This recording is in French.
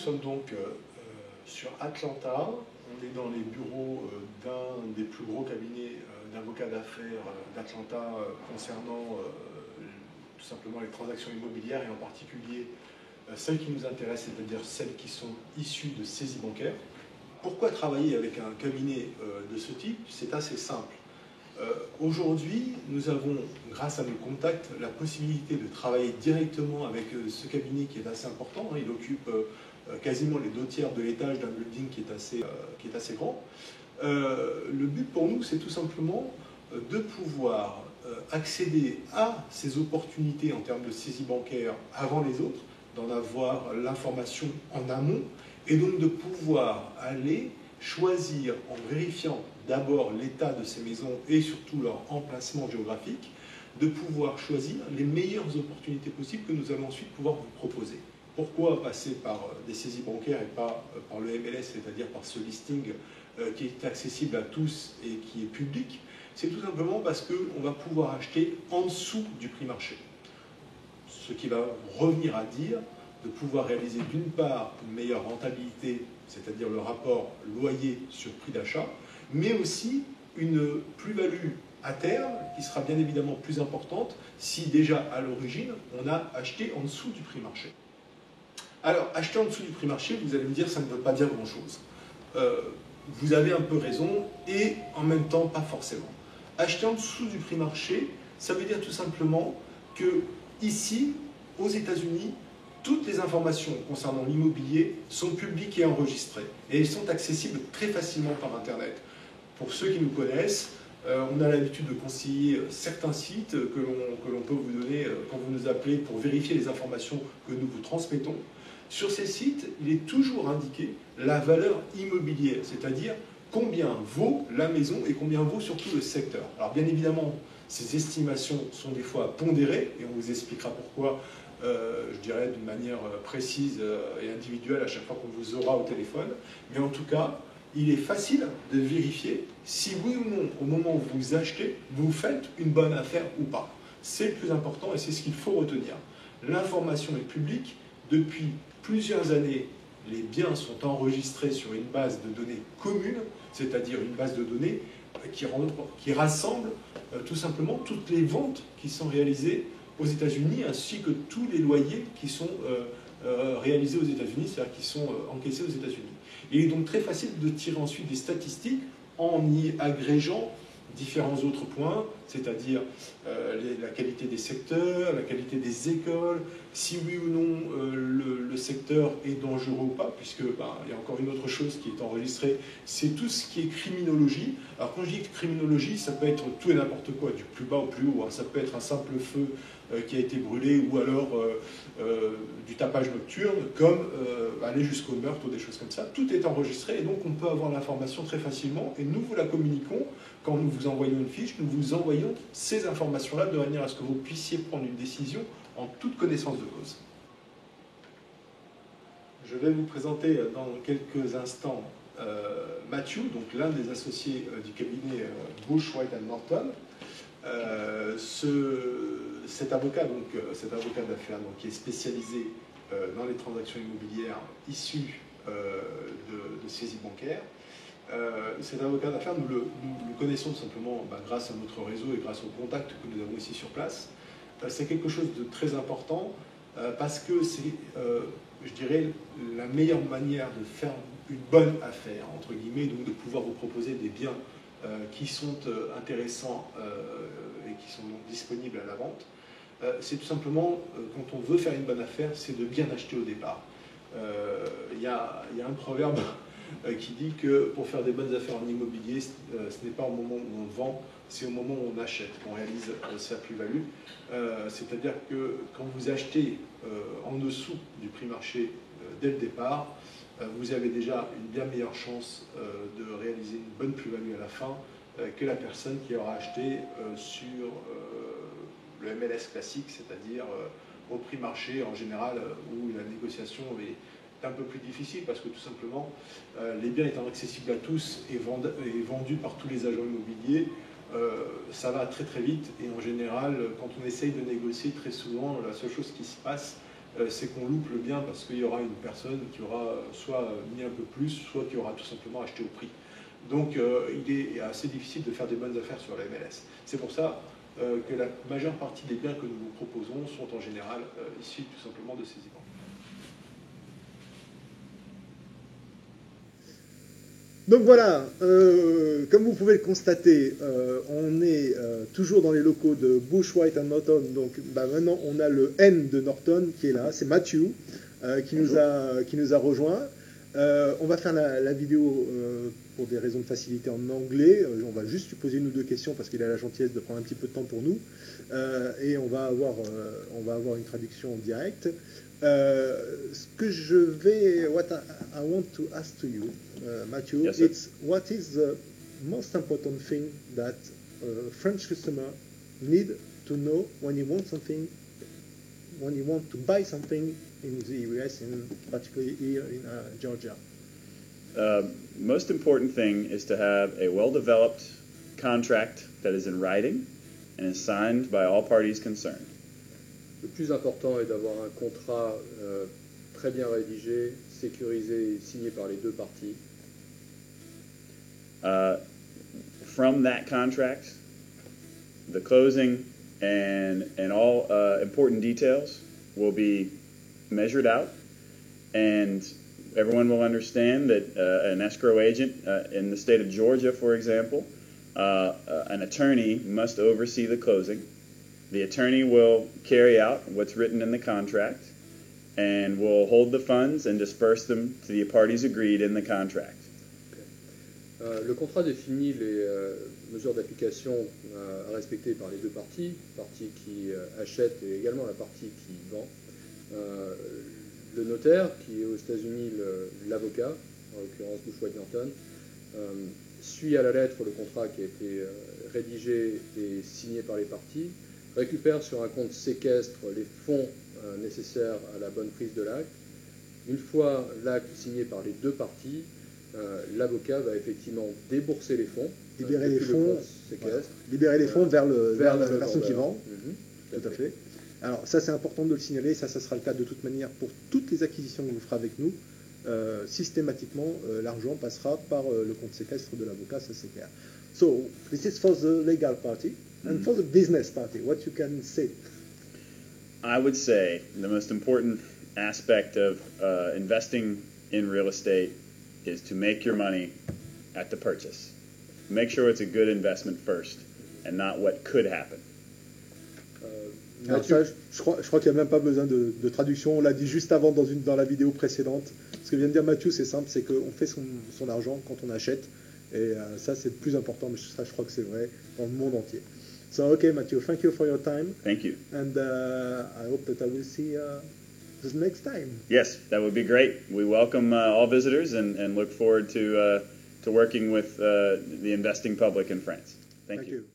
sommes donc sur Atlanta. On est dans les bureaux d'un des plus gros cabinets d'avocats d'affaires d'Atlanta concernant tout simplement les transactions immobilières et en particulier celles qui nous intéressent, c'est-à-dire celles qui sont issues de saisies bancaires. Pourquoi travailler avec un cabinet de ce type? C'est assez simple. Aujourd'hui, nous avons, grâce à nos contacts, la possibilité de travailler directement avec ce cabinet qui est assez important. Il occupe quasiment les 2/3 de l'étage d'un building qui est assez grand. Le but pour nous, c'est tout simplement de pouvoir accéder à ces opportunités en termes de saisie bancaire avant les autres, d'en avoir l'information en amont, et donc de pouvoir aller choisir en vérifiant d'abord l'état de ces maisons et surtout leur emplacement géographique, de pouvoir choisir les meilleures opportunités possibles que nous allons ensuite pouvoir vous proposer. Pourquoi passer par des saisies bancaires et pas par le MLS, c'est-à-dire par ce listing qui est accessible à tous et qui est public? C'est tout simplement parce qu'on va pouvoir acheter en dessous du prix marché. Ce qui va revenir à dire de pouvoir réaliser d'une part une meilleure rentabilité, c'est-à-dire le rapport loyer sur prix d'achat, mais aussi une plus-value à terme qui sera bien évidemment plus importante si déjà à l'origine on a acheté en dessous du prix marché. Alors, acheter en dessous du prix marché, vous allez me dire, ça ne veut pas dire grand-chose. Vous avez un peu raison et en même temps pas forcément. Acheter en dessous du prix marché, ça veut dire tout simplement que ici, aux États-Unis, toutes les informations concernant l'immobilier sont publiques et enregistrées. Et elles sont accessibles très facilement par Internet. Pour ceux qui nous connaissent, on a l'habitude de conseiller certains sites que l'on peut vous donner quand vous nous appelez pour vérifier les informations que nous vous transmettons. Sur ces sites, il est toujours indiqué la valeur immobilière, c'est-à-dire combien vaut la maison et combien vaut surtout le secteur. Alors bien évidemment, ces estimations sont des fois pondérées et on vous expliquera pourquoi, je dirais d'une manière précise et individuelle à chaque fois qu'on vous aura au téléphone. Mais en tout cas, il est facile de vérifier si oui ou non, au moment où vous achetez, vous faites une bonne affaire ou pas. C'est le plus important et c'est ce qu'il faut retenir. L'information est publique. Depuis plusieurs années, les biens sont enregistrés sur une base de données commune, c'est-à-dire une base de données qui rassemble tout simplement toutes les ventes qui sont réalisées aux États-Unis, ainsi que tous les loyers qui sont réalisés aux États-Unis, c'est-à-dire qui sont encaissés aux États-Unis. Il est donc très facile de tirer ensuite des statistiques en y agrégeant différents autres points, c'est-à-dire la qualité des secteurs, la qualité des écoles, si oui ou non le secteur est dangereux ou pas, puisque il y a encore une autre chose qui est enregistrée, c'est tout ce qui est criminologie. Alors quand je dis criminologie, ça peut être tout et n'importe quoi, du plus bas au plus haut, hein. Ça peut être un simple feu qui a été brûlé ou alors du tapage nocturne, comme aller jusqu'au meurtre ou des choses comme ça. Tout est enregistré et donc on peut avoir l'information très facilement et nous vous la communiquons quand nous vous envoyons une fiche, nous vous envoyons ces informations-là de manière à ce que vous puissiez prendre une décision en toute connaissance de cause. Je vais vous présenter dans quelques instants Matthew, donc l'un des associés du cabinet Bush, White & Norton. Cet avocat d'affaires qui est spécialisé dans les transactions immobilières issues de saisies bancaires. Cet avocat d'affaires, nous le connaissons tout simplement grâce à notre réseau et grâce aux contacts que nous avons ici sur place. C'est quelque chose de très important parce que c'est, je dirais, la meilleure manière de faire une bonne affaire, entre guillemets, donc de pouvoir vous proposer des biens qui sont intéressants et qui sont donc disponibles à la vente. C'est tout simplement, quand on veut faire une bonne affaire, c'est de bien acheter au départ. Il y a un proverbe qui dit que pour faire des bonnes affaires en immobilier, ce n'est pas au moment où on vend, c'est au moment où on achète qu'on réalise sa plus-value. C'est-à-dire que quand vous achetez en dessous du prix marché dès le départ, vous avez déjà une bien meilleure chance de réaliser une bonne plus-value à la fin que la personne qui aura acheté sur le MLS classique, c'est-à-dire au prix marché en général où la négociation est un peu plus difficile parce que tout simplement les biens étant accessibles à tous et vendus par tous les agents immobiliers, ça va très très vite et en général quand on essaye de négocier, très souvent la seule chose qui se passe c'est qu'on loupe le bien parce qu'il y aura une personne qui aura soit mis un peu plus, soit qui aura tout simplement acheté au prix. Donc il est assez difficile de faire des bonnes affaires sur la MLS. C'est pour ça que la majeure partie des biens que nous vous proposons sont en général issus tout simplement de ces événements. Donc voilà, comme vous pouvez le constater, on est toujours dans les locaux de Bush, White & Norton. Donc maintenant, on a le N de Norton qui est là, c'est Matthew qui nous a rejoint. On va faire la vidéo pour des raisons de facilité en anglais. On va juste lui poser une ou deux questions parce qu'il a la gentillesse de prendre un petit peu de temps pour nous. Et on va avoir une traduction en direct. Ce que je vais, what I want to ask to you, Matthew, yes, sir. it's what is the most important thing that a French customer need to know when he wants something, when he wants to buy something in the US, and particularly here in Georgia? Most important thing is to have a well-developed contract that is in writing and is signed by all parties concerned. Le plus important est d'avoir un contrat très bien rédigé, sécurisé et signé par les deux parties. From that contract, the closing and all important details will be measured out, and everyone will understand that an escrow agent in the state of Georgia, for example, an attorney must oversee the closing. The attorney will carry out what's written in the contract and will hold the funds and disperse them to the parties agreed in the contract. Le contrat définit les mesures d'application à respecter par les deux parties, la partie qui achète et également la partie qui vend. Le notaire, qui est aux États-Unis l'avocat, en l'occurrence Bush White Norton, suit à la lettre le contrat qui a été rédigé et signé par les parties, récupère sur un compte séquestre les fonds nécessaires à la bonne prise de l'acte. Une fois l'acte signé par les deux parties, l'avocat va effectivement débourser les fonds, libérer les fonds, séquestre, libérer les fonds vers la personne qui vend. Tout à fait. Alors ça c'est important de le signaler, ça sera le cas de toute manière pour toutes les acquisitions que vous ferez avec nous. Systématiquement, l'argent passera par le compte séquestre de l'avocat, ça c'est clair. So, this is for the legal party. And for the business party, what you can say? I would say the most important aspect of investing in real estate is to make your money at the purchase. Make sure it's a good investment first and not what could happen. Alors ça, je crois qu'il n'y a même pas besoin de traduction. On l'a dit juste avant dans la vidéo précédente. Ce que vient de dire Matthew, c'est simple, c'est qu'on fait son argent quand on achète. Et ça, c'est le plus important. Mais ça, je crois que c'est vrai dans le monde entier. So, okay, Matthew, thank you for your time. Thank you. And I hope that I will see this next time. Yes, that would be great. We welcome all visitors and look forward to working with the investing public in France. Thank you.